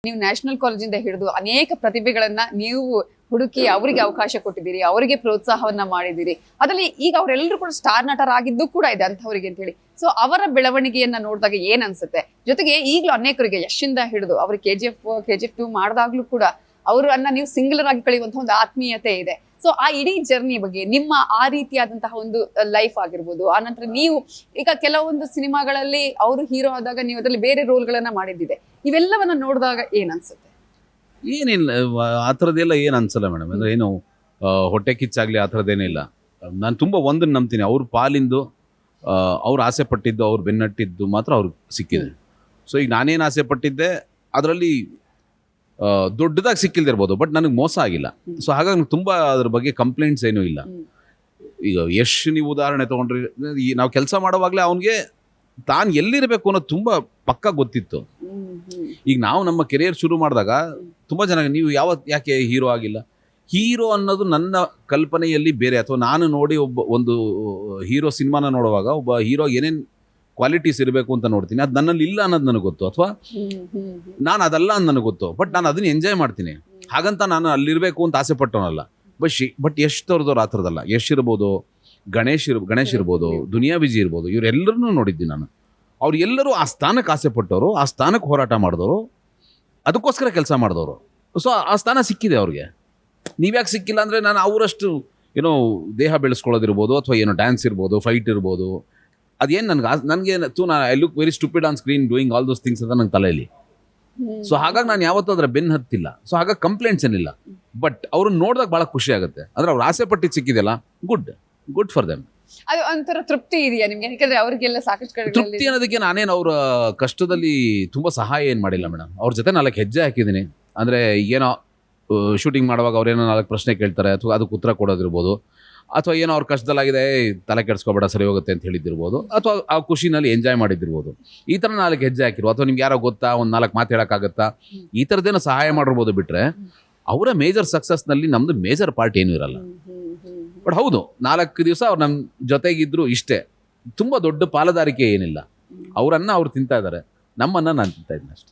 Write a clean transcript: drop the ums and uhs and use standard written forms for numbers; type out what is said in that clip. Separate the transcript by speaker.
Speaker 1: ನೀವು ನ್ಯಾಷನಲ್ ಕಾಲೇಜಿಂದ ಹಿಡಿದು ಅನೇಕ ಪ್ರತಿಭೆಗಳನ್ನ ನೀವು ಹುಡುಕಿ ಅವರಿಗೆ ಅವಕಾಶ ಕೊಟ್ಟಿದ್ದೀರಿ, ಅವರಿಗೆ ಪ್ರೋತ್ಸಾಹವನ್ನ ಮಾಡಿದ್ದೀರಿ. ಅದರಲ್ಲಿ ಈಗ ಅವರೆಲ್ಲರೂ ಕೂಡ ಸ್ಟಾರ್ ನಟರಾಗಿದ್ದು ಕೂಡ ಇದೆ ಅಂತವರಿಗೆ ಅಂತ ಹೇಳಿ. ಸೊ ಅವರ ಬೆಳವಣಿಗೆಯನ್ನ ನೋಡಿದಾಗ ಏನ್ ಅನ್ಸುತ್ತೆ? ಜೊತೆಗೆ ಈಗಲೂ ಅನೇಕರಿಗೆ ಯಶಿಂದ ಹಿಡಿದು ಅವರು ಕೆಜಿಎಫ್ 2 ಮಾಡಿದಾಗ್ಲೂ ಕೂಡ ಅವರನ್ನ ನೀವು ಸಿಂಗುಲರ್ ಆಗಿ ಕಳೆಯುವಂತಹ ಒಂದು ಆತ್ಮೀಯತೆ ಇದೆ. ಸೊ ಆ ಇಡೀ ಜರ್ನಿ ಬಗ್ಗೆ ನಿಮ್ಮ ಆ ರೀತಿಯಾದಂತಹ ಒಂದು ಲೈಫ್ ಆಗಿರ್ಬೋದು, ಆ ನಂತರ ನೀವು ಈಗ ಕೆಲವೊಂದು ಸಿನಿಮಾಗಳಲ್ಲಿ ಅವರು ಹೀರೋ ಆದಾಗ ನೀವು ಅದರಲ್ಲಿ ಬೇರೆ ರೋಲ್ಗಳನ್ನ ಮಾಡಿದ್ದಿದೆ, ಇವೆಲ್ಲವನ್ನ ನೋಡಿದಾಗ ಏನ್ ಅನ್ಸುತ್ತೆ?
Speaker 2: ಏನಿಲ್ಲ, ಆ ಥರದ್ದೆಲ್ಲ ಏನು ಅನ್ಸಲ್ಲ ಮೇಡಮ್. ಅಂದರೆ ಏನು ಹೊಟ್ಟೆ ಕಿಚ್ಚಾಗಲಿ ಆ ಥರದ್ದೇನಿಲ್ಲ. ನಾನು ತುಂಬ ಒಂದನ್ನು ನಂಬ್ತೀನಿ, ಅವ್ರ ಪಾಲಿಂದು ಅವ್ರು ಆಸೆ ಪಟ್ಟಿದ್ದು, ಅವ್ರು ಬೆನ್ನಟ್ಟಿದ್ದು ಮಾತ್ರ ಅವ್ರಿಗೆ ಸಿಕ್ಕಿದೆ. ಸೊ ಈಗ ನಾನೇನು ಆಸೆ ಪಟ್ಟಿದ್ದೆ ಅದರಲ್ಲಿ ದೊಡ್ಡದಾಗಿ ಸಿಕ್ಕಿಲ್ದಿರ್ಬೋದು, ಬಟ್ ನನಗೆ ಮೋಸ ಆಗಿಲ್ಲ. ಸೊ ಹಾಗಾಗಿ ನನಗೆ ತುಂಬ ಅದ್ರ ಬಗ್ಗೆ ಕಂಪ್ಲೇಂಟ್ಸ್ ಏನೂ ಇಲ್ಲ. ಈಗ ಯಶ್ ನೀವು ಉದಾಹರಣೆ ತೊಗೊಂಡ್ರಿ, ನಾವು ಕೆಲಸ ಮಾಡುವಾಗಲೇ ಅವನಿಗೆ ತಾನು ಎಲ್ಲಿರಬೇಕು ಅನ್ನೋದು ತುಂಬ ಪಕ್ಕ ಗೊತ್ತಿತ್ತು. ಈಗ ನಾವು ನಮ್ಮ ಕೆರಿಯರ್ ಶುರು ಮಾಡಿದಾಗ ತುಂಬ ಜನ ನೀವು ಯಾಕೆ ಹೀರೋ ಆಗಿಲ್ಲ, ಹೀರೋ ಅನ್ನೋದು ನನ್ನ ಕಲ್ಪನೆಯಲ್ಲಿ ಬೇರೆ, ಅಥವಾ ನಾನು ನೋಡಿ ಒಂದು ಹೀರೋ ಸಿನಿಮಾನ ನೋಡುವಾಗ ಒಬ್ಬ ಹೀರೋ ಏನೇನು ಕ್ವಾಲಿಟೀಸ್ ಇರಬೇಕು ಅಂತ ನೋಡ್ತೀನಿ, ಅದು ನನ್ನಲ್ಲಿ ಇಲ್ಲ ಅನ್ನೋದು ನನಗೆ ಗೊತ್ತು, ಅಥವಾ ನಾನು ಅದಲ್ಲ ಅಂತ ನನಗೆ ಗೊತ್ತು. ಬಟ್ ನಾನು ಅದನ್ನ ಎಂಜಾಯ್ ಮಾಡ್ತೀನಿ. ಹಾಗಂತ ನಾನು ಅಲ್ಲಿರಬೇಕು ಅಂತ ಆಸೆ ಪಟ್ಟವನಲ್ಲ. ಬಟ್ ಯಶ್ ತೋರ್ದವ್ರು ಆ ಥರದಲ್ಲ. ಯಶ್ ಇರ್ಬೋದು, ಗಣೇಶ್ ಇರ್ಬೋದು, ದುನಿಯಾ ವಿಜಿ ಇರ್ಬೋದು, ಇವರೆಲ್ಲರನ್ನೂ ನೋಡಿದ್ದೀನಿ ನಾನು. ಅವ್ರು ಎಲ್ಲರೂ ಆ ಸ್ಥಾನಕ್ಕೆ ಆಸೆ ಪಟ್ಟವರು, ಆ ಸ್ಥಾನಕ್ಕೆ ಹೋರಾಟ ಮಾಡಿದವರು, ಅದಕ್ಕೋಸ್ಕರ ಕೆಲಸ ಮಾಡಿದವರು. ಸೊ ಆ ಸ್ಥಾನ ಸಿಕ್ಕಿದೆ ಅವ್ರಿಗೆ. ನೀವ್ಯಾಕೆ ಸಿಕ್ಕಿಲ್ಲ ಅಂದರೆ, ನಾನು ಅವರಷ್ಟು ಏನೋ ದೇಹ ಬೆಳೆಸ್ಕೊಳ್ಳೋದಿರ್ಬೋದು, ಅಥವಾ ಏನೋ ಡ್ಯಾನ್ಸ್ ಇರ್ಬೋದು, ಫೈಟ್ ಇರ್ಬೋದು, ಅದೇನು ನನಗೆ I look very stupid on screen doing all those things ಅಂತ ನಂಗೆ ತಲೆಯಲ್ಲಿ. ಸೊ ಹಾಗಾಗಿ ನಾನು ಯಾವತ್ತೂ ಅದರ ಬೆನ್ನು ಹತ್ತಿಲ್ಲ. ಸೊ ಹಾಗಾಗಿ ಕಂಪ್ಲೇಂಟ್ಸ್ ಏನಿಲ್ಲ. ಬಟ್ ಅವ್ರನ್ನ ನೋಡಿದಾಗ ಭಾಳ ಖುಷಿ ಆಗುತ್ತೆ. ಅಂದ್ರೆ ಅವ್ರು ಆಸೆ ಪಟ್ಟಿದ್ದು ಸಿಕ್ಕಿದೆಯಲ್ಲ, ಗುಡ್ ಫಾರ್ ದೆಮ್.
Speaker 1: ಅದು ಒಂಥರ ತೃಪ್ತಿ ಇದೆಯಾ ನಿಮ್ಗೆ? ಯಾಕಂದ್ರೆ ಅವ್ರಿಗೆಲ್ಲ ಸಾಕಷ್ಟು
Speaker 2: ತೃಪ್ತಿ ಅನ್ನೋದಕ್ಕೆ ನಾನೇನು ಅವ್ರ ಕಷ್ಟದಲ್ಲಿ ತುಂಬ ಸಹಾಯ ಏನು ಮಾಡಿಲ್ಲ ಮೇಡಮ್. ಅವ್ರ ಜೊತೆ 4 ಹೆಜ್ಜೆ ಹಾಕಿದ್ದೀನಿ. ಅಂದರೆ ಏನೋ ಶೂಟಿಂಗ್ ಮಾಡುವಾಗ ಅವ್ರೇನೋ 4 ಪ್ರಶ್ನೆ ಕೇಳ್ತಾರೆ, ಅಥವಾ ಅದಕ್ಕೆ ಉತ್ತರ ಕೊಡೋದಿರ್ಬೋದು, ಅಥವಾ ಏನೋ ಅವ್ರ ಕಷ್ಟದಲ್ಲಾಗಿದೆ, ತಲೆ ಕೆಡಿಸ್ಕೊಬೇಡ ಸರಿ ಹೋಗುತ್ತೆ ಅಂತ ಹೇಳಿದ್ದಿರ್ಬೋದು, ಅಥವಾ ಆ ಖುಷಿನಲ್ಲಿ ಎಂಜಾಯ್ ಮಾಡಿದ್ದಿರ್ಬೋದು. ಈ ಥರ 4 ಹೆಜ್ಜೆ ಹಾಕಿರುವ, ಅಥವಾ ನಿಮ್ಗೆ ಯಾರೋ ಗೊತ್ತಾ, ಒಂದು 4 ಮಾತು ಹೇಳೋಕ್ಕಾಗತ್ತಾ, ಈ ಥರದ್ದೇನೋ ಸಹಾಯ ಮಾಡಿರ್ಬೋದು. ಬಿಟ್ಟರೆ ಅವರ ಮೇಜರ್ ಸಕ್ಸಸ್ನಲ್ಲಿ ನಮ್ಮದು ಮೇಜರ್ ಪಾರ್ಟ್ ಏನೂ ಇರಲ್ಲ. ಬಟ್ ಹೌದು, 4 ದಿವಸ ಅವ್ರು ನಮ್ಮ ಜೊತೆಗಿದ್ರು ಇಷ್ಟೇ. ತುಂಬ ದೊಡ್ಡ ಪಾಲುದಾರಿಕೆ ಏನಿಲ್ಲ. ಅವರನ್ನ ಅವ್ರು ತಿಂತಾ ಇದ್ದಾರೆ, ನಮ್ಮನ್ನ ನಾನು ತಿಂತಾ ಇದ್ದೀನಿ ಅಷ್ಟೇ.